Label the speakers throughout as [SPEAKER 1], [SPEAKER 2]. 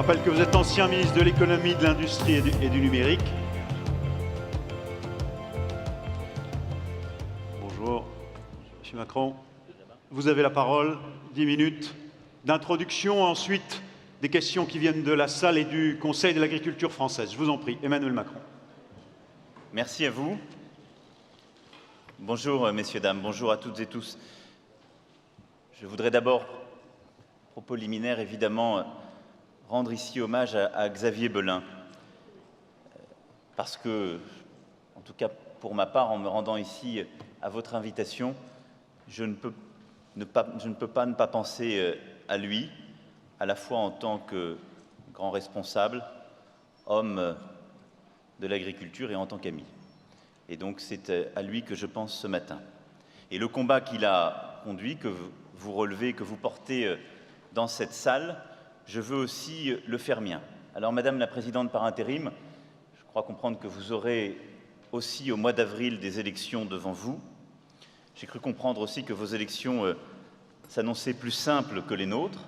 [SPEAKER 1] rappelle que vous êtes ancien ministre de l'économie, de l'industrie et du numérique. Bonjour, Monsieur Macron. Vous avez la parole, 10 minutes d'introduction, ensuite des questions qui viennent de la salle et du Conseil de l'agriculture française. Je vous en prie, Emmanuel Macron.
[SPEAKER 2] Merci à vous. Bonjour, messieurs, dames, bonjour à toutes et tous. Je voudrais d'abord, propos liminaire, évidemment, rendre ici hommage à Xavier Belin, parce que, en tout cas pour ma part, en me rendant ici à votre invitation, je ne peux pas ne pas penser à lui, à la fois en tant que grand responsable, homme de l'agriculture et en tant qu'ami. Et donc c'est à lui que je pense ce matin. Et le combat qu'il a conduit, que vous relevez, que vous portez dans cette salle, je veux aussi le faire mien. Alors, Madame la Présidente par intérim, je crois comprendre que vous aurez aussi au mois d'avril des élections devant vous. J'ai cru comprendre aussi que vos élections s'annonçaient plus simples que les nôtres.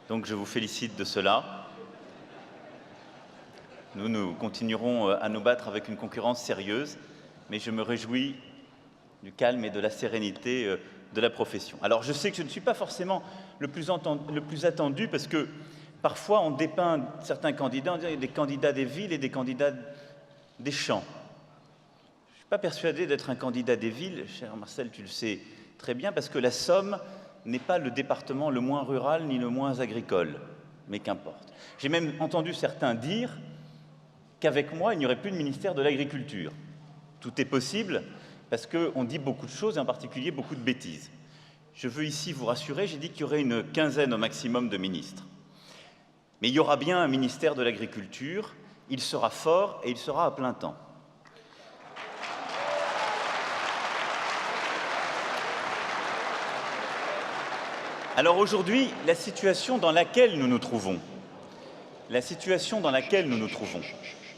[SPEAKER 2] Donc, je vous félicite de cela. Nous continuerons à nous battre avec une concurrence sérieuse, mais je me réjouis du calme et de la sérénité de la profession. Alors, je sais que je ne suis pas forcément le plus attendu, parce que parfois on dépeint certains candidats, on dirait des candidats des villes et des candidats des champs. Je ne suis pas persuadé d'être un candidat des villes, cher Marcel, tu le sais très bien, parce que la Somme n'est pas le département le moins rural ni le moins agricole, mais qu'importe. J'ai même entendu certains dire qu'avec moi, il n'y aurait plus de ministère de l'Agriculture. Tout est possible, parce qu'on dit beaucoup de choses, et en particulier beaucoup de bêtises. Je veux ici vous rassurer, j'ai dit qu'il y aurait une quinzaine au maximum de ministres. Mais il y aura bien un ministère de l'Agriculture, il sera fort et il sera à plein temps. Alors aujourd'hui, la situation dans laquelle nous nous trouvons,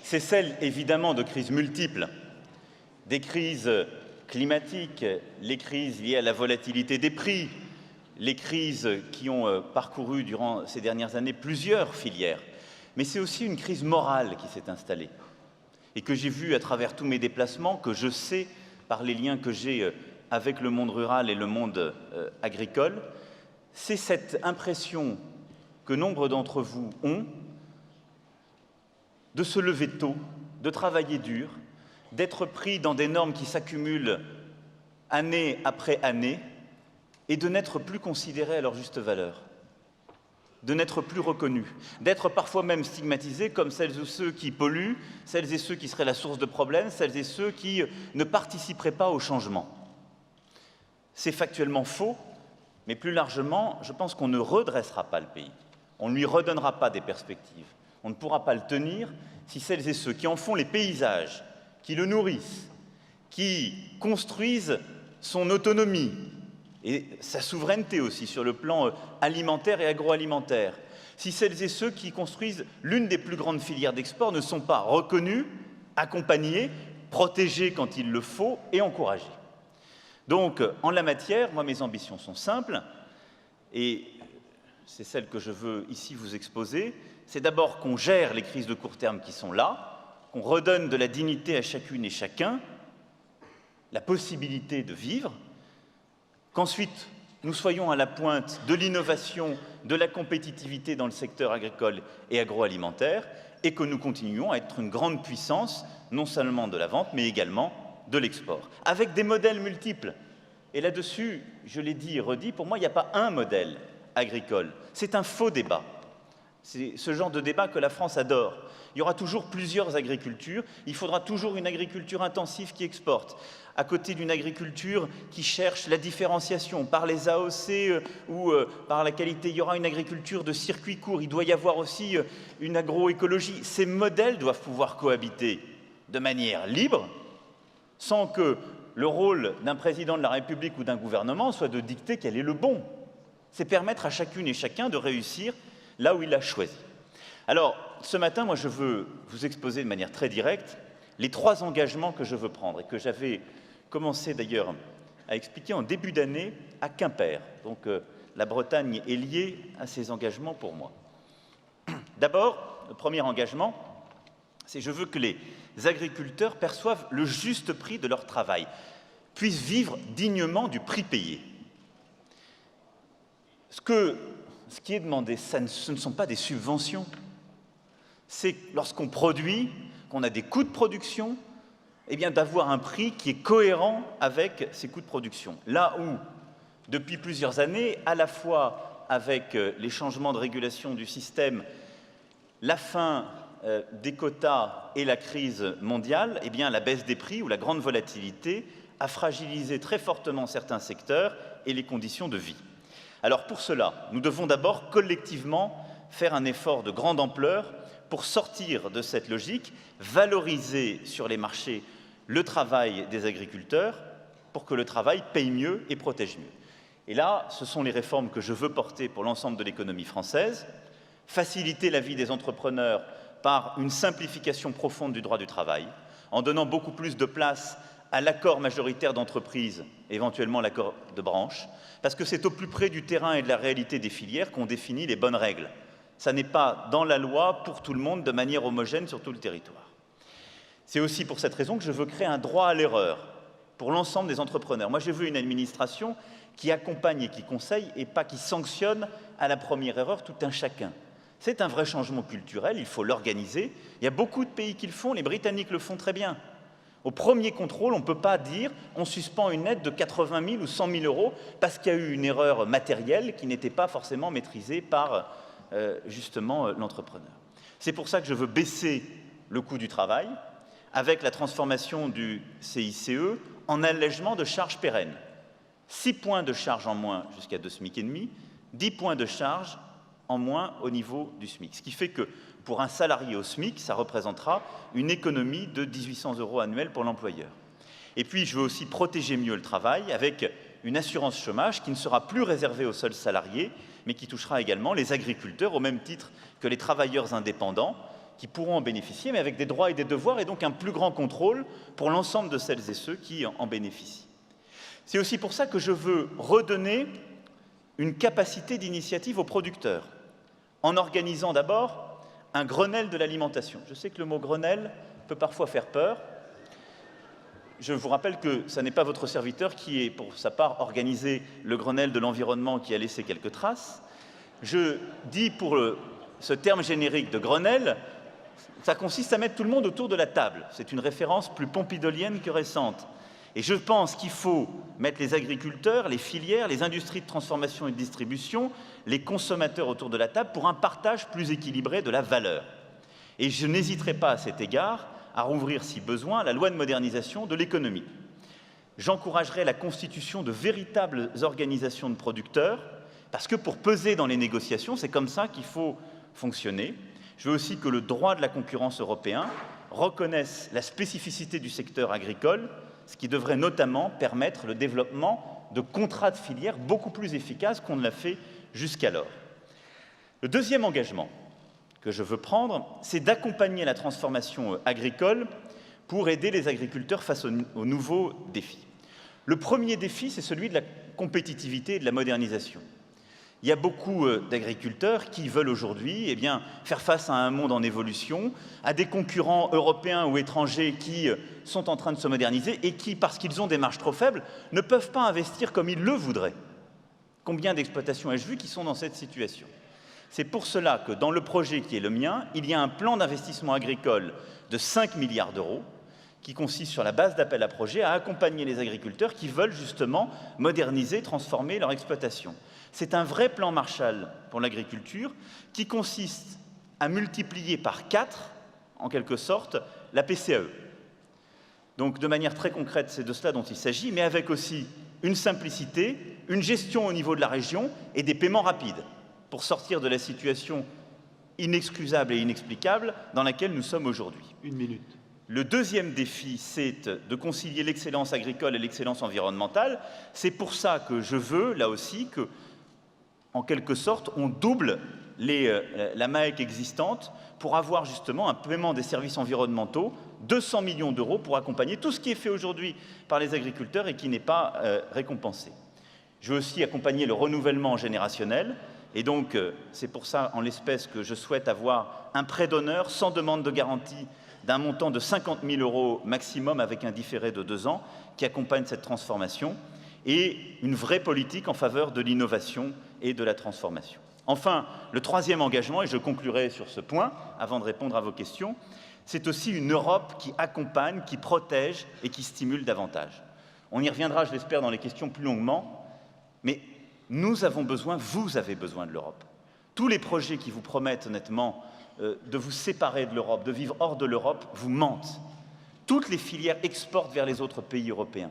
[SPEAKER 2] c'est celle évidemment de crises multiples, des crises climatiques, les crises liées à la volatilité des prix, les crises qui ont parcouru durant ces dernières années plusieurs filières. Mais c'est aussi une crise morale qui s'est installée et que j'ai vue à travers tous mes déplacements, que je sais par les liens que j'ai avec le monde rural et le monde agricole. C'est cette impression que nombre d'entre vous ont de se lever tôt, de travailler dur, d'être pris dans des normes qui s'accumulent année après année et de n'être plus considérés à leur juste valeur, de n'être plus reconnus, d'être parfois même stigmatisés comme celles ou ceux qui polluent, celles et ceux qui seraient la source de problèmes, celles et ceux qui ne participeraient pas au changement. C'est factuellement faux, mais plus largement, je pense qu'on ne redressera pas le pays, on ne lui redonnera pas des perspectives, on ne pourra pas le tenir si celles et ceux qui en font les paysages, qui le nourrissent, qui construisent son autonomie et sa souveraineté aussi sur le plan alimentaire et agroalimentaire, si celles et ceux qui construisent l'une des plus grandes filières d'export ne sont pas reconnus, accompagnés, protégés quand il le faut et encouragés. Donc, en la matière, moi, mes ambitions sont simples et c'est celles que je veux ici vous exposer. C'est d'abord qu'on gère les crises de court terme qui sont là, qu'on redonne de la dignité à chacune et chacun, la possibilité de vivre, qu'ensuite nous soyons à la pointe de l'innovation, de la compétitivité dans le secteur agricole et agroalimentaire, et que nous continuions à être une grande puissance, non seulement de la vente, mais également de l'export, avec des modèles multiples. Et là-dessus, je l'ai dit et redit, pour moi, il n'y a pas un modèle agricole, c'est un faux débat. C'est ce genre de débat que la France adore. Il y aura toujours plusieurs agricultures, il faudra toujours une agriculture intensive qui exporte, à côté d'une agriculture qui cherche la différenciation par les AOC ou par la qualité. Il y aura une agriculture de circuit court, il doit y avoir aussi une agroécologie. Ces modèles doivent pouvoir cohabiter de manière libre, sans que le rôle d'un président de la République ou d'un gouvernement soit de dicter quel est le bon. C'est permettre à chacune et chacun de réussir là où il a choisi. Alors, ce matin, moi, je veux vous exposer de manière très directe les 3 engagements que je veux prendre et que j'avais commencé d'ailleurs à expliquer en début d'année à Quimper. Donc, la Bretagne est liée à ces engagements pour moi. D'abord, le premier engagement, c'est je veux que les agriculteurs perçoivent le juste prix de leur travail, puissent vivre dignement du prix payé. Ce qui est demandé, ce ne sont pas des subventions. C'est lorsqu'on produit, qu'on a des coûts de production, eh bien d'avoir un prix qui est cohérent avec ces coûts de production. Là où, depuis plusieurs années, à la fois avec les changements de régulation du système, la fin des quotas et la crise mondiale, eh bien la baisse des prix ou la grande volatilité a fragilisé très fortement certains secteurs et les conditions de vie. Alors pour cela, nous devons d'abord collectivement faire un effort de grande ampleur pour sortir de cette logique, valoriser sur les marchés le travail des agriculteurs pour que le travail paye mieux et protège mieux. Et là, ce sont les réformes que je veux porter pour l'ensemble de l'économie française, faciliter la vie des entrepreneurs par une simplification profonde du droit du travail, en donnant beaucoup plus de place à l'accord majoritaire d'entreprise, éventuellement l'accord de branche, parce que c'est au plus près du terrain et de la réalité des filières qu'on définit les bonnes règles. Ça n'est pas dans la loi pour tout le monde de manière homogène sur tout le territoire. C'est aussi pour cette raison que je veux créer un droit à l'erreur pour l'ensemble des entrepreneurs. Moi, je veux une administration qui accompagne et qui conseille et pas qui sanctionne à la première erreur tout un chacun. C'est un vrai changement culturel, il faut l'organiser. Il y a beaucoup de pays qui le font, les Britanniques le font très bien. Au premier contrôle, on ne peut pas dire on suspend une aide de 80 000 ou 100 000 euros parce qu'il y a eu une erreur matérielle qui n'était pas forcément maîtrisée par justement l'entrepreneur. C'est pour ça que je veux baisser le coût du travail avec la transformation du CICE en allègement de charges pérennes. 6 points de charge en moins jusqu'à 2,5 SMIC, 10 points de charge en moins au niveau du SMIC. Ce qui fait que pour un salarié au SMIC, ça représentera une économie de 1 800 € annuels pour l'employeur. Et puis, je veux aussi protéger mieux le travail avec une assurance chômage qui ne sera plus réservée aux seuls salariés, mais qui touchera également les agriculteurs au même titre que les travailleurs indépendants qui pourront en bénéficier, mais avec des droits et des devoirs et donc un plus grand contrôle pour l'ensemble de celles et ceux qui en bénéficient. C'est aussi pour ça que je veux redonner une capacité d'initiative aux producteurs, en organisant d'abord un Grenelle de l'alimentation. Je sais que le mot Grenelle peut parfois faire peur. Je vous rappelle que ce n'est pas votre serviteur qui est, pour sa part, organisé le Grenelle de l'environnement qui a laissé quelques traces. Je dis pour ce terme générique de Grenelle, ça consiste à mettre tout le monde autour de la table. C'est une référence plus pompidolienne que récente. Et je pense qu'il faut mettre les agriculteurs, les filières, les industries de transformation et de distribution, les consommateurs autour de la table pour un partage plus équilibré de la valeur. Et je n'hésiterai pas à cet égard à rouvrir, si besoin, la loi de modernisation de l'économie. J'encouragerai la constitution de véritables organisations de producteurs, parce que pour peser dans les négociations, c'est comme ça qu'il faut fonctionner. Je veux aussi que le droit de la concurrence européen reconnaisse la spécificité du secteur agricole, ce qui devrait notamment permettre le développement de contrats de filière beaucoup plus efficaces qu'on ne l'a fait jusqu'alors. Le deuxième engagement que je veux prendre, c'est d'accompagner la transformation agricole pour aider les agriculteurs face aux nouveaux défis. Le premier défi, c'est celui de la compétitivité et de la modernisation. Il y a beaucoup d'agriculteurs qui veulent aujourd'hui faire face à un monde en évolution, à des concurrents européens ou étrangers qui sont en train de se moderniser et qui, parce qu'ils ont des marges trop faibles, ne peuvent pas investir comme ils le voudraient. Combien d'exploitations ai-je vu qui sont dans cette situation ? C'est pour cela que dans le projet qui est le mien, il y a un plan d'investissement agricole de 5 milliards d'euros qui consiste sur la base d'appel à projets à accompagner les agriculteurs qui veulent justement moderniser, transformer leur exploitation. C'est un vrai plan Marshall pour l'agriculture qui consiste à multiplier par 4, en quelque sorte, la PCAE. Donc, de manière très concrète, c'est de cela dont il s'agit, mais avec aussi une simplicité, une gestion au niveau de la région et des paiements rapides pour sortir de la situation inexcusable et inexplicable dans laquelle nous sommes aujourd'hui.
[SPEAKER 1] 1 minute.
[SPEAKER 2] Le deuxième défi, c'est de concilier l'excellence agricole et l'excellence environnementale. C'est pour ça que je veux, là aussi, que, en quelque sorte, on double la MAEC existante pour avoir justement un paiement des services environnementaux, 200 millions d'euros pour accompagner tout ce qui est fait aujourd'hui par les agriculteurs et qui n'est pas récompensé. Je veux aussi accompagner le renouvellement générationnel. Et donc, c'est pour ça, en l'espèce, que je souhaite avoir un prêt d'honneur sans demande de garantie d'un montant de 50 000 € maximum avec un différé de 2 ans qui accompagne cette transformation et une vraie politique en faveur de l'innovation et de la transformation. Enfin, le troisième engagement, et je conclurai sur ce point avant de répondre à vos questions, c'est aussi une Europe qui accompagne, qui protège et qui stimule davantage. On y reviendra, je l'espère, dans les questions plus longuement, mais nous avons besoin, vous avez besoin de l'Europe. Tous les projets qui vous promettent honnêtement de vous séparer de l'Europe, de vivre hors de l'Europe, vous mentent. Toutes les filières exportent vers les autres pays européens.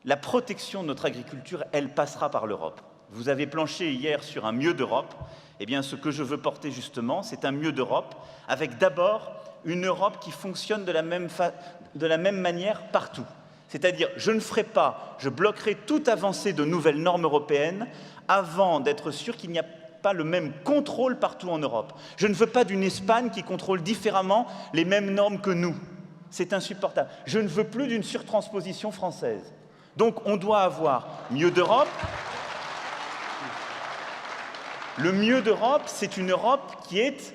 [SPEAKER 2] La protection de notre agriculture, elle passera par l'Europe. Vous avez planché hier sur un mieux d'Europe. Eh bien, ce que je veux porter justement, c'est un mieux d'Europe, avec d'abord une Europe qui fonctionne de la même manière partout. C'est-à-dire, je bloquerai toute avancée de nouvelles normes européennes avant d'être sûr qu'il n'y a pas le même contrôle partout en Europe. Je ne veux pas d'une Espagne qui contrôle différemment les mêmes normes que nous. C'est insupportable. Je ne veux plus d'une surtransposition française. Donc, on doit avoir mieux d'Europe. Le mieux d'Europe, c'est une Europe qui est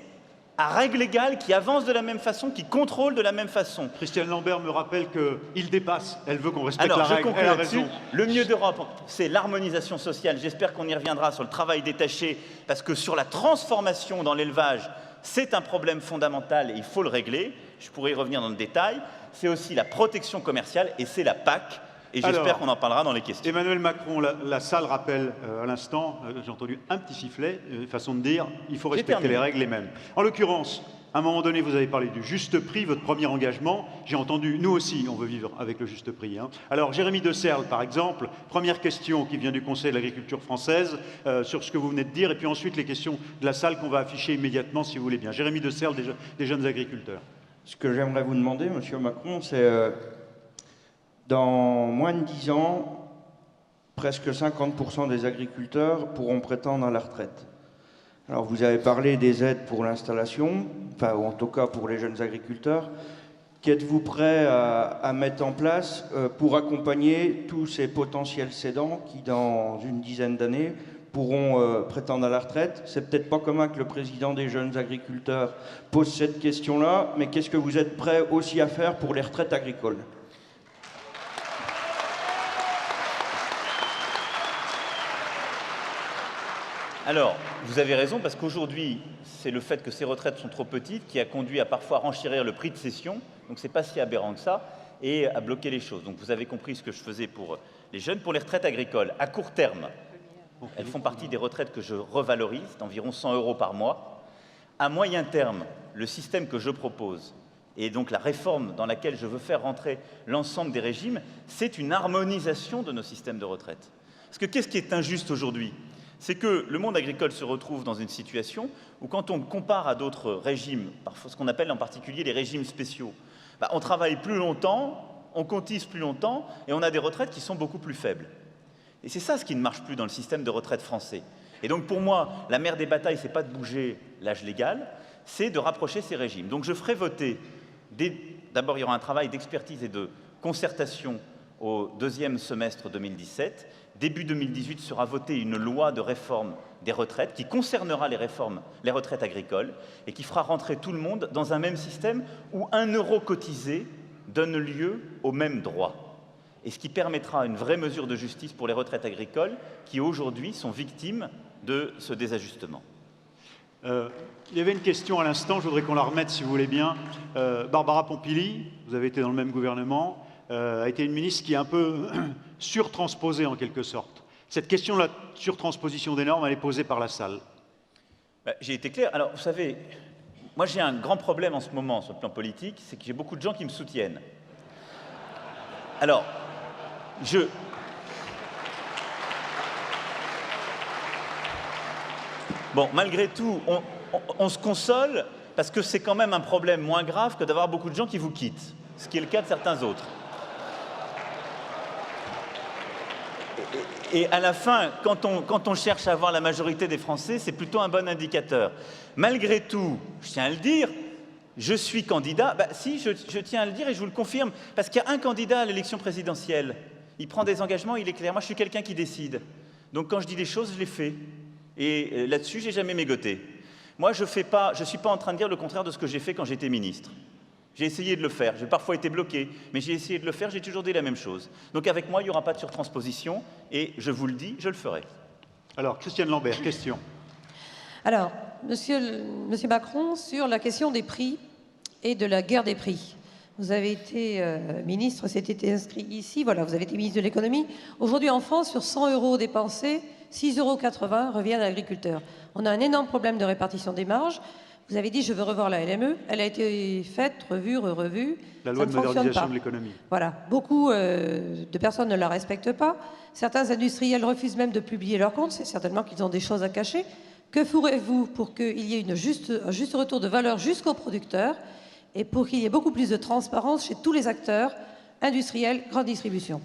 [SPEAKER 2] à règle égale, qui avance de la même façon, qui contrôle de la même façon.
[SPEAKER 1] Christiane Lambert me rappelle qu'il dépasse. Elle veut qu'on respecte la règle. Elle a raison.
[SPEAKER 2] Le mieux d'Europe, c'est l'harmonisation sociale. J'espère qu'on y reviendra sur le travail détaché, parce que sur la transformation dans l'élevage, c'est un problème fondamental et il faut le régler. Je pourrais y revenir dans le détail. C'est aussi la protection commerciale et c'est la PAC. Et j'espère qu'on en parlera dans les questions.
[SPEAKER 1] Emmanuel Macron, la salle rappelle à l'instant, j'ai entendu un petit sifflet, façon de dire, il faut respecter les règles les mêmes. En l'occurrence, à un moment donné, vous avez parlé du juste prix, votre premier engagement. J'ai entendu, nous aussi, on veut vivre avec le juste prix. Hein. Alors, Jérémy de Serle, par exemple, première question qui vient du Conseil de l'agriculture française, sur ce que vous venez de dire, et puis ensuite les questions de la salle qu'on va afficher immédiatement, si vous voulez bien. Jérémy de Serle, des jeunes agriculteurs.
[SPEAKER 3] Ce que j'aimerais vous demander, Monsieur Macron, c'est... Dans moins de 10 ans, presque 50% des agriculteurs pourront prétendre à la retraite. Alors vous avez parlé des aides pour l'installation, enfin ou en tout cas pour les jeunes agriculteurs. Qu'êtes-vous prêt à mettre en place pour accompagner tous ces potentiels cédants qui, dans une dizaine d'années, pourront prétendre à la retraite? C'est peut-être pas commun que le président des jeunes agriculteurs pose cette question-là, mais qu'est-ce que vous êtes prêt aussi à faire pour les retraites agricoles?
[SPEAKER 2] Alors, vous avez raison, parce qu'aujourd'hui, c'est le fait que ces retraites sont trop petites qui a conduit à parfois renchérir le prix de cession, donc c'est pas si aberrant que ça, et à bloquer les choses. Donc vous avez compris ce que je faisais pour les jeunes. Pour les retraites agricoles, à court terme, elles font partie des retraites que je revalorise, d'environ 100 € par mois. À moyen terme, le système que je propose, et donc la réforme dans laquelle je veux faire rentrer l'ensemble des régimes, c'est une harmonisation de nos systèmes de retraite. Parce que qu'est-ce qui est injuste aujourd'hui ? C'est que le monde agricole se retrouve dans une situation où, quand on compare à d'autres régimes, parfois ce qu'on appelle en particulier les régimes spéciaux, on travaille plus longtemps, on cotise plus longtemps et on a des retraites qui sont beaucoup plus faibles. Et c'est ça ce qui ne marche plus dans le système de retraite français. Et donc pour moi, la mère des batailles, ce n'est pas de bouger l'âge légal, c'est de rapprocher ces régimes. Donc je ferai voter, d'abord il y aura un travail d'expertise et de concertation au deuxième semestre 2017. Début 2018 sera votée une loi de réforme des retraites qui concernera les retraites agricoles et qui fera rentrer tout le monde dans un même système où 1 € cotisé donne lieu aux mêmes droits. Et ce qui permettra une vraie mesure de justice pour les retraites agricoles qui aujourd'hui sont victimes de ce désajustement.
[SPEAKER 1] Il y avait une question à l'instant, je voudrais qu'on la remette si vous voulez bien. Barbara Pompili, vous avez été dans le même gouvernement, a été une ministre qui est un peu surtransposée en quelque sorte. Cette question de la surtransposition des normes, elle est posée par la salle.
[SPEAKER 2] J'ai été clair. Alors, vous savez, moi j'ai un grand problème en ce moment sur le plan politique, c'est que j'ai beaucoup de gens qui me soutiennent. Alors, Bon, malgré tout, on se console parce que c'est quand même un problème moins grave que d'avoir beaucoup de gens qui vous quittent, ce qui est le cas de certains autres. Et à la fin, quand on cherche à avoir la majorité des Français, c'est plutôt un bon indicateur. Malgré tout, je tiens à le dire, je suis candidat. Si, je tiens à le dire et je vous le confirme, parce qu'il y a un candidat à l'élection présidentielle. Il prend des engagements, il est clair. Moi, je suis quelqu'un qui décide. Donc quand je dis des choses, je les fais. Et là-dessus, je n'ai jamais mégoté. Moi, je ne suis pas en train de dire le contraire de ce que j'ai fait quand j'étais ministre. J'ai essayé de le faire, j'ai parfois été bloqué, mais j'ai essayé de le faire, j'ai toujours dit la même chose. Donc avec moi, il n'y aura pas de surtransposition, et je vous le dis, je le ferai.
[SPEAKER 1] Alors, Christiane Lambert, question.
[SPEAKER 4] Alors, monsieur Macron, sur la question des prix et de la guerre des prix. Vous avez été ministre, c'était inscrit ici, voilà, vous avez été ministre de l'économie. Aujourd'hui, en France, sur 100 € dépensés, 6,80 € reviennent à l'agriculteur. On a un énorme problème de répartition des marges. Vous avez dit, je veux revoir la LME. Elle a été faite, revue, revue.
[SPEAKER 1] La loi de modernisation de l'économie.
[SPEAKER 4] Voilà. Beaucoup de personnes ne la respectent pas. Certains industriels refusent même de publier leurs comptes. C'est certainement qu'ils ont des choses à cacher. Que ferez-vous pour qu'il y ait un juste retour de valeur jusqu'aux producteurs et pour qu'il y ait beaucoup plus de transparence chez tous les acteurs, industriels, grande distribution?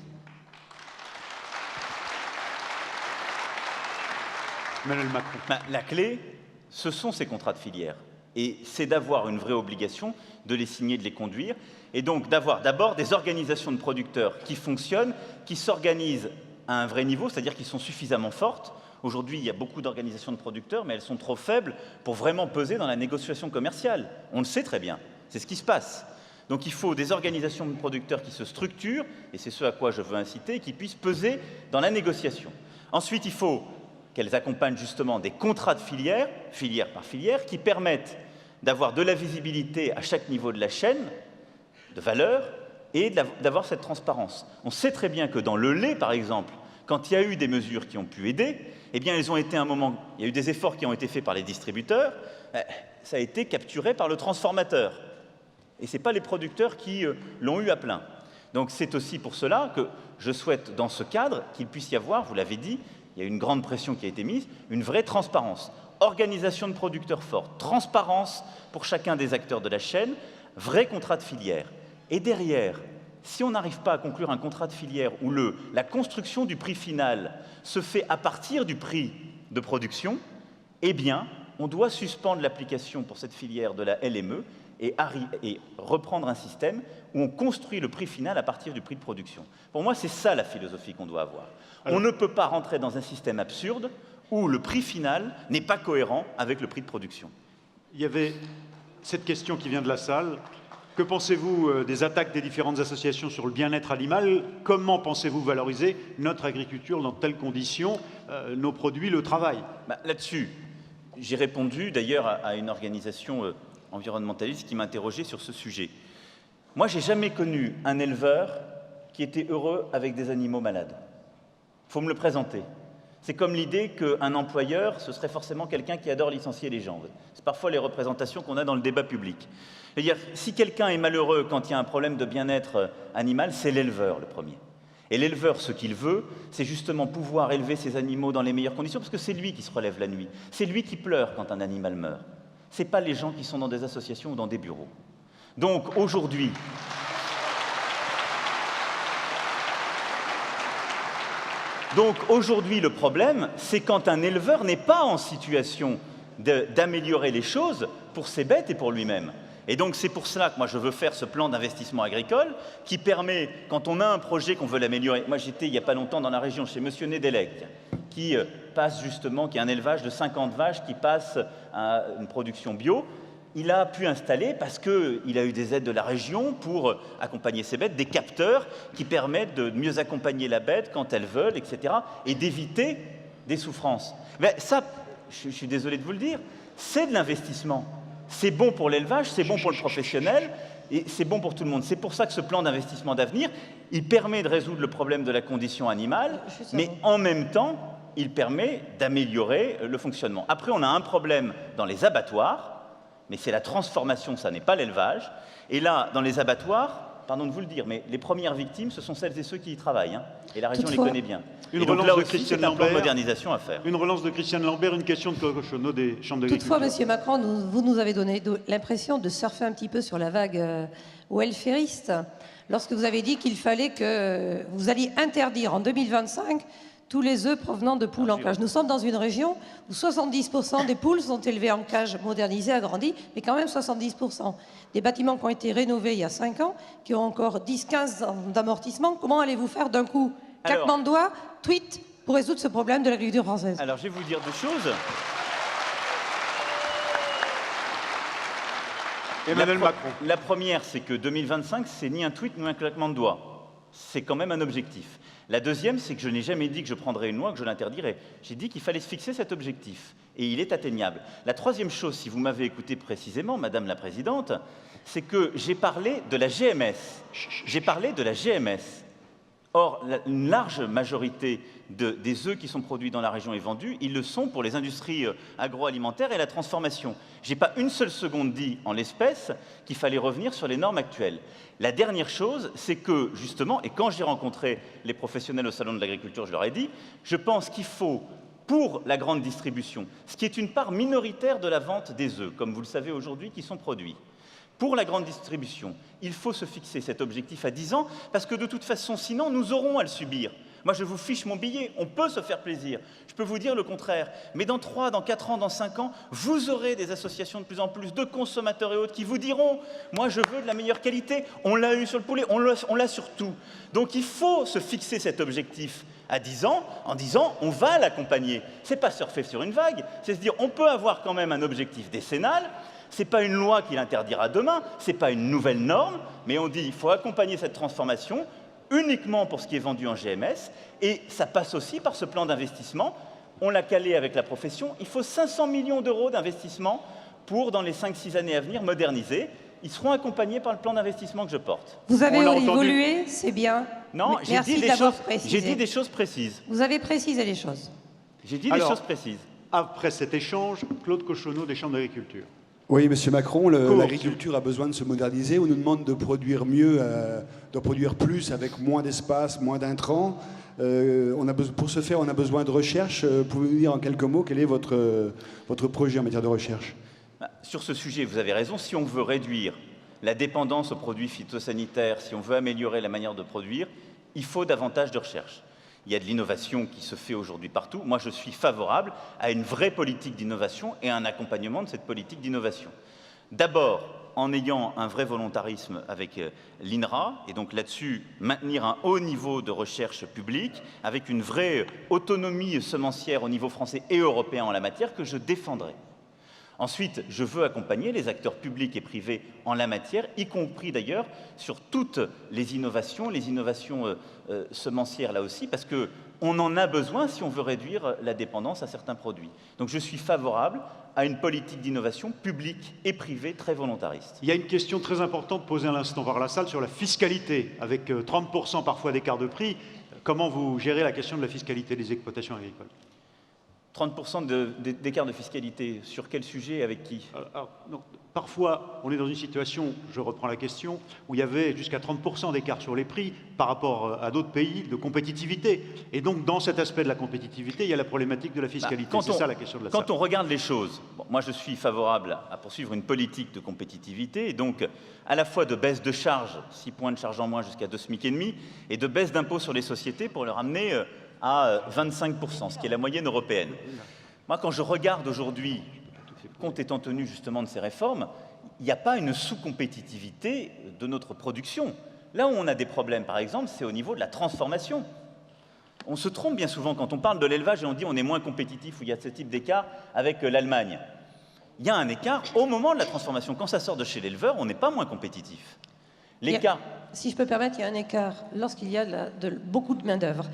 [SPEAKER 1] Emmanuel Macron.
[SPEAKER 2] La clé, ce sont ces contrats de filière. Et c'est d'avoir une vraie obligation de les signer, de les conduire, et donc d'avoir d'abord des organisations de producteurs qui fonctionnent, qui s'organisent à un vrai niveau, c'est-à-dire qui sont suffisamment fortes. Aujourd'hui, il y a beaucoup d'organisations de producteurs, mais elles sont trop faibles pour vraiment peser dans la négociation commerciale. On le sait très bien, c'est ce qui se passe. Donc il faut des organisations de producteurs qui se structurent, et c'est ce à quoi je veux inciter, qui puissent peser dans la négociation. Ensuite, il faut qu'elles accompagnent justement des contrats de filière, filière par filière, qui permettent d'avoir de la visibilité à chaque niveau de la chaîne, de valeur, et d'avoir cette transparence. On sait très bien que dans le lait, par exemple, quand il y a eu des mesures qui ont pu aider, eh bien, elles ont été un moment, il y a eu des efforts qui ont été faits par les distributeurs, ça a été capturé par le transformateur. Et ce n'est pas les producteurs qui l'ont eu à plein. Donc c'est aussi pour cela que je souhaite, dans ce cadre, qu'il puisse y avoir, vous l'avez dit, il y a une grande pression qui a été mise, une vraie transparence. Organisation de producteurs forte, transparence pour chacun des acteurs de la chaîne, vrai contrat de filière. Et derrière, si on n'arrive pas à conclure un contrat de filière où la construction du prix final se fait à partir du prix de production, eh bien, on doit suspendre l'application pour cette filière de la LME et reprendre un système où on construit le prix final à partir du prix de production. Pour moi, c'est ça la philosophie qu'on doit avoir. On ne peut pas rentrer dans un système absurde où le prix final n'est pas cohérent avec le prix de production.
[SPEAKER 1] Il y avait cette question qui vient de la salle. Que pensez-vous des attaques des différentes associations sur le bien-être animal? Comment pensez-vous valoriser notre agriculture dans telles conditions, nos produits, le travail?
[SPEAKER 2] Là-dessus, j'ai répondu d'ailleurs à une organisation environnementaliste qui m'interrogeait sur ce sujet. Moi, je n'ai jamais connu un éleveur qui était heureux avec des animaux malades. Il faut me le présenter. C'est comme l'idée qu'un employeur, ce serait forcément quelqu'un qui adore licencier les gens. C'est parfois les représentations qu'on a dans le débat public. C'est-à-dire, si quelqu'un est malheureux quand il y a un problème de bien-être animal, c'est l'éleveur le premier. Et l'éleveur, ce qu'il veut, c'est justement pouvoir élever ses animaux dans les meilleures conditions, parce que c'est lui qui se relève la nuit. C'est lui qui pleure quand un animal meurt. Ce n'est pas les gens qui sont dans des associations ou dans des bureaux. Donc aujourd'hui, le problème, c'est quand un éleveur n'est pas en situation d'améliorer les choses pour ses bêtes et pour lui-même. Et donc c'est pour cela que moi je veux faire ce plan d'investissement agricole qui permet, quand on a un projet qu'on veut l'améliorer, moi j'étais il n'y a pas longtemps dans la région chez Monsieur Nedelec, qui passe justement, qui a un élevage de 50 vaches qui passe à une production bio. Il a pu installer, parce qu'il a eu des aides de la région pour accompagner ses bêtes, des capteurs qui permettent de mieux accompagner la bête quand elles veulent, etc., et d'éviter des souffrances. Mais ça, je suis désolé de vous le dire, c'est de l'investissement. C'est bon pour l'élevage, c'est bon pour le professionnel, et c'est bon pour tout le monde. C'est pour ça que ce plan d'investissement d'avenir, il permet de résoudre le problème de la condition animale, mais en même temps, il permet d'améliorer le fonctionnement. Après, on a un problème dans les abattoirs, mais c'est la transformation, ça n'est pas l'élevage. Et là, dans les abattoirs, pardon de vous le dire, mais les premières victimes, ce sont celles et ceux qui y travaillent. Hein, et la région les connaît bien.
[SPEAKER 1] Une
[SPEAKER 2] et donc
[SPEAKER 1] relance
[SPEAKER 2] là
[SPEAKER 1] de
[SPEAKER 2] aussi,
[SPEAKER 1] Christiane
[SPEAKER 2] c'est un plan de
[SPEAKER 1] Lambert.
[SPEAKER 2] modernisation à faire.
[SPEAKER 1] Une relance de Christiane Lambert, une question de Claude Cochonneau des chambres d'agriculture.
[SPEAKER 4] Toutefois, Monsieur Macron, vous nous avez donné l'impression de surfer un petit peu sur la vague welfariste lorsque vous avez dit qu'il fallait que vous alliez interdire en 2025 tous les œufs provenant de poules en cage. Nous sommes dans une région où 70% des poules sont élevées en cage modernisée, agrandies, mais quand même 70%. Des bâtiments qui ont été rénovés il y a 5 ans, qui ont encore 10-15 ans d'amortissement. Comment allez-vous faire d'un coup? Claquement de doigts, tweet, pour résoudre ce problème de l'agriculture française?
[SPEAKER 2] Alors, je vais vous dire deux choses.
[SPEAKER 1] Emmanuel Macron.
[SPEAKER 2] La première, c'est que 2025, c'est ni un tweet ni un claquement de doigts. C'est quand même un objectif. La deuxième, c'est que je n'ai jamais dit que je prendrais une loi, que je l'interdirais. J'ai dit qu'il fallait se fixer cet objectif, et il est atteignable. La troisième chose, si vous m'avez écouté précisément, Madame la Présidente, c'est que j'ai parlé de la GMS. J'ai parlé de la GMS. Or, une large majorité des œufs qui sont produits dans la région et vendus, ils le sont pour les industries agroalimentaires et la transformation. Je n'ai pas une seule seconde dit, en l'espèce, qu'il fallait revenir sur les normes actuelles. La dernière chose, c'est que, justement, et quand j'ai rencontré les professionnels au Salon de l'Agriculture, je leur ai dit, je pense qu'il faut, pour la grande distribution, ce qui est une part minoritaire de la vente des œufs, comme vous le savez aujourd'hui, qui sont produits, pour la grande distribution, il faut se fixer cet objectif à 10 ans, parce que de toute façon, sinon, nous aurons à le subir. Moi, je vous fiche mon billet, on peut se faire plaisir. Je peux vous dire le contraire. Mais dans 3, dans 4 ans, dans 5 ans, vous aurez des associations de plus en plus de consommateurs et autres qui vous diront « Moi, je veux de la meilleure qualité, on l'a eu sur le poulet, on l'a sur tout. » Donc, il faut se fixer cet objectif à 10 ans, en disant on va l'accompagner. Ce n'est pas surfer sur une vague, c'est se dire on peut avoir quand même un objectif décennal. Ce n'est pas une loi qui l'interdira demain, ce n'est pas une nouvelle norme, mais on dit qu'il faut accompagner cette transformation uniquement pour ce qui est vendu en GMS, et ça passe aussi par ce plan d'investissement. On l'a calé avec la profession, il faut 500 millions d'euros d'investissement pour, dans les 5-6 années à venir, moderniser. Ils seront accompagnés par le plan d'investissement que je porte.
[SPEAKER 4] Vous avez
[SPEAKER 1] On l'a
[SPEAKER 4] évolué, c'est bien.
[SPEAKER 2] Non, j'ai dit des choses précises.
[SPEAKER 4] Vous avez précisé les choses.
[SPEAKER 2] J'ai dit des choses précises.
[SPEAKER 1] Après cet échange, Claude Cochonneau des Chambres d'agriculture.
[SPEAKER 5] Oui, Monsieur Macron, l'agriculture a besoin de se moderniser. On nous demande de produire mieux, de produire plus avec moins d'espace, moins d'intrants. Pour ce faire, on a besoin de recherche. Pouvez-vous dire en quelques mots quel est votre projet en matière de recherche?
[SPEAKER 2] Sur ce sujet, vous avez raison. Si on veut réduire la dépendance aux produits phytosanitaires, si on veut améliorer la manière de produire, il faut davantage de recherche. Il y a de l'innovation qui se fait aujourd'hui partout. Moi, je suis favorable à une vraie politique d'innovation et à un accompagnement de cette politique d'innovation. D'abord, en ayant un vrai volontarisme avec l'INRA, et donc là-dessus, maintenir un haut niveau de recherche publique, avec une vraie autonomie semencière au niveau français et européen en la matière, que je défendrai. Ensuite, je veux accompagner les acteurs publics et privés en la matière, y compris d'ailleurs sur toutes les innovations semencières là aussi, parce qu'on en a besoin si on veut réduire la dépendance à certains produits. Donc je suis favorable à une politique d'innovation publique et privée très volontariste.
[SPEAKER 1] Il y a une question très importante posée à l'instant par la salle sur la fiscalité, avec 30% parfois d'écart de prix. Comment vous gérez la question de la fiscalité des exploitations agricoles?
[SPEAKER 2] 30% d'écart de fiscalité, sur quel sujet et avec qui?
[SPEAKER 1] Non, parfois, on est dans une situation, je reprends la question, où il y avait jusqu'à 30% d'écart sur les prix par rapport à d'autres pays de compétitivité. Et donc, dans cet aspect de la compétitivité, il y a la problématique de la fiscalité. C'est ça la question de la salle.
[SPEAKER 2] Quand on regarde les choses, moi je suis favorable à poursuivre une politique de compétitivité, et donc à la fois de baisse de charges, 6 points de charge en moins jusqu'à 2,5 SMIC, et de baisse d'impôts sur les sociétés pour le ramener à 25%, ce qui est la moyenne européenne. Moi, quand je regarde aujourd'hui, compte étant tenu justement de ces réformes, il n'y a pas une sous-compétitivité de notre production. Là où on a des problèmes, par exemple, c'est au niveau de la transformation. On se trompe bien souvent quand on parle de l'élevage et on dit on est moins compétitif, ou il y a ce type d'écart avec l'Allemagne. Il y a un écart au moment de la transformation. Quand ça sort de chez l'éleveur, on n'est pas moins compétitif. L'écart...
[SPEAKER 4] Si je peux permettre, il y a un écart lorsqu'il y a beaucoup de main-d'œuvre.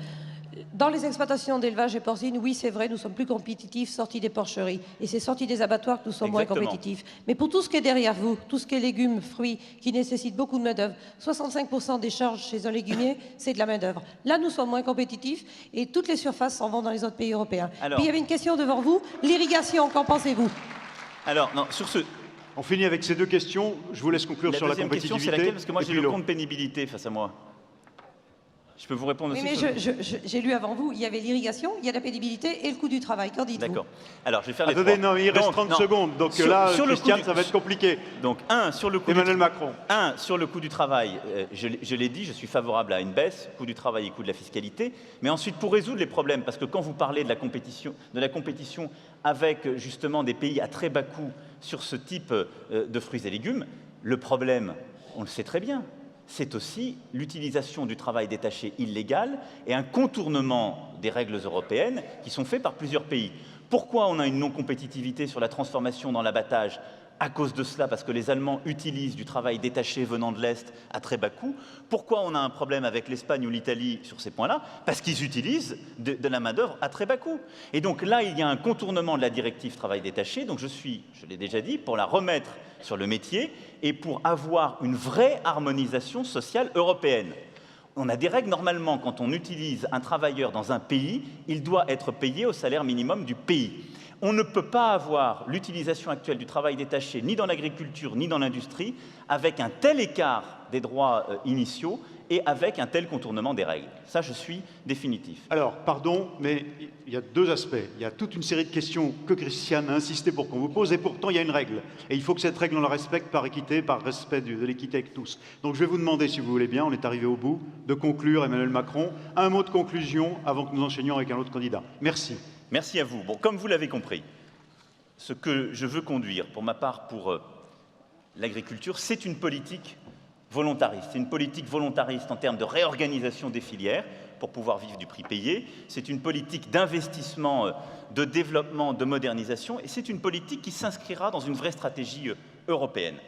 [SPEAKER 4] Dans les exploitations d'élevage et porcine, oui, c'est vrai, nous sommes plus compétitifs, sortis des porcheries. Et c'est sortis des abattoirs que nous sommes moins compétitifs. Mais pour tout ce qui est derrière vous, tout ce qui est légumes, fruits, qui nécessitent beaucoup de main-d'œuvre, 65% des charges chez un légumier, c'est de la main-d'œuvre. Là, nous sommes moins compétitifs et toutes les surfaces s'en vont dans les autres pays européens.
[SPEAKER 2] Alors,
[SPEAKER 4] puis il y avait une question devant vous, l'irrigation, qu'en pensez-vous?
[SPEAKER 2] Alors, non, sur ce...
[SPEAKER 1] On finit avec ces deux questions. Je vous laisse conclure sur la compétitivité.
[SPEAKER 2] La deuxième question, c'est laquelle? Parce que moi, j'ai le compte pénibilité face à moi. Je peux vous répondre aussi.
[SPEAKER 4] Oui, mais j'ai lu avant vous, il y avait l'irrigation, il y a la pénibilité et le coût du travail. Qu'en dites-vous?
[SPEAKER 2] D'accord. Alors, je vais faire les
[SPEAKER 1] Attendez,
[SPEAKER 2] trois.
[SPEAKER 1] non, il reste 30 secondes. Donc là, Christiane, ça va être compliqué.
[SPEAKER 2] Donc, sur le coût
[SPEAKER 1] Emmanuel Macron.
[SPEAKER 2] Sur le coût du travail, je l'ai dit, je suis favorable à une baisse, coût du travail et coût de la fiscalité. Mais ensuite, pour résoudre les problèmes, parce que quand vous parlez de la compétition avec justement des pays à très bas coût sur ce type de fruits et légumes, le problème, on le sait très bien, c'est aussi l'utilisation du travail détaché illégal et un contournement des règles européennes qui sont faits par plusieurs pays. Pourquoi on a une non-compétitivité sur la transformation dans l'abattage? À cause de cela, parce que les Allemands utilisent du travail détaché venant de l'Est à très bas coût. Pourquoi on a un problème avec l'Espagne ou l'Italie sur ces points-là? Parce qu'ils utilisent de la main-d'œuvre à très bas coût. Et donc là, il y a un contournement de la directive travail détaché. Donc je l'ai déjà dit, pour la remettre sur le métier et pour avoir une vraie harmonisation sociale européenne. On a des règles, normalement, quand on utilise un travailleur dans un pays, il doit être payé au salaire minimum du pays. On ne peut pas avoir l'utilisation actuelle du travail détaché, ni dans l'agriculture, ni dans l'industrie, avec un tel écart des droits initiaux et avec un tel contournement des règles. Ça, je suis définitif.
[SPEAKER 1] Alors, pardon, mais il y a deux aspects. Il y a toute une série de questions que Christiane a insisté pour qu'on vous pose, et pourtant, il y a une règle. Et il faut que cette règle, on la respecte par équité, par respect de l'équité avec tous. Donc, je vais vous demander, si vous voulez bien, on est arrivé au bout, de conclure, Emmanuel Macron. Un mot de conclusion avant que nous enchaînions avec un autre candidat. Merci.
[SPEAKER 2] Merci à vous. Bon, comme vous l'avez compris, ce que je veux conduire, pour ma part, pour l'agriculture, c'est une politique volontariste. C'est une politique volontariste en termes de réorganisation des filières pour pouvoir vivre du prix payé. C'est une politique d'investissement, de développement, de modernisation. Et c'est une politique qui s'inscrira dans une vraie stratégie européenne.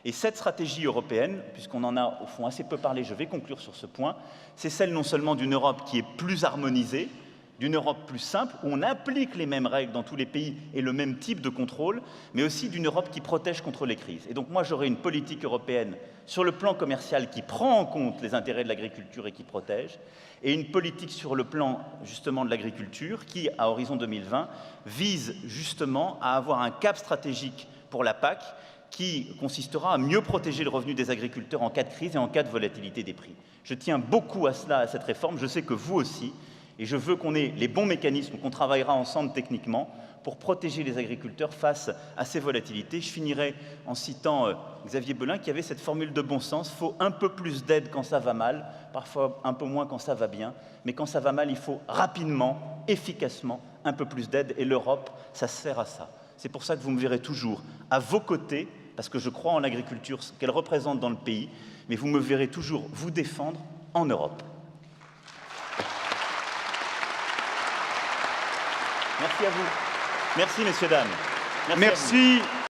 [SPEAKER 2] Et cette stratégie européenne, puisqu'on en a au fond assez peu parlé, je vais conclure sur ce point, c'est celle non seulement d'une Europe qui est plus harmonisée, d'une Europe plus simple, où on applique les mêmes règles dans tous les pays et le même type de contrôle, mais aussi d'une Europe qui protège contre les crises. Et donc moi, j'aurai une politique européenne sur le plan commercial qui prend en compte les intérêts de l'agriculture et qui protège, et une politique sur le plan justement de l'agriculture qui, à horizon 2020, vise justement à avoir un cap stratégique pour la PAC qui consistera à mieux protéger le revenu des agriculteurs en cas de crise et en cas de volatilité des prix. Je tiens beaucoup à cela, à cette réforme, je sais que vous aussi. Et je veux qu'on ait les bons mécanismes, qu'on travaillera ensemble techniquement pour protéger les agriculteurs face à ces volatilités. Je finirai en citant Xavier Belin qui avait cette formule de bon sens. Il faut un peu plus d'aide quand ça va mal, parfois un peu moins quand ça va bien. Mais quand ça va mal, il faut rapidement, efficacement, un peu plus d'aide. Et l'Europe, ça sert à ça. C'est pour ça que vous me verrez toujours à vos côtés, parce que je crois en l'agriculture, ce qu'elle représente dans le pays. Mais vous me verrez toujours vous défendre en Europe. Merci à vous. Merci, messieurs, dames.
[SPEAKER 1] Merci.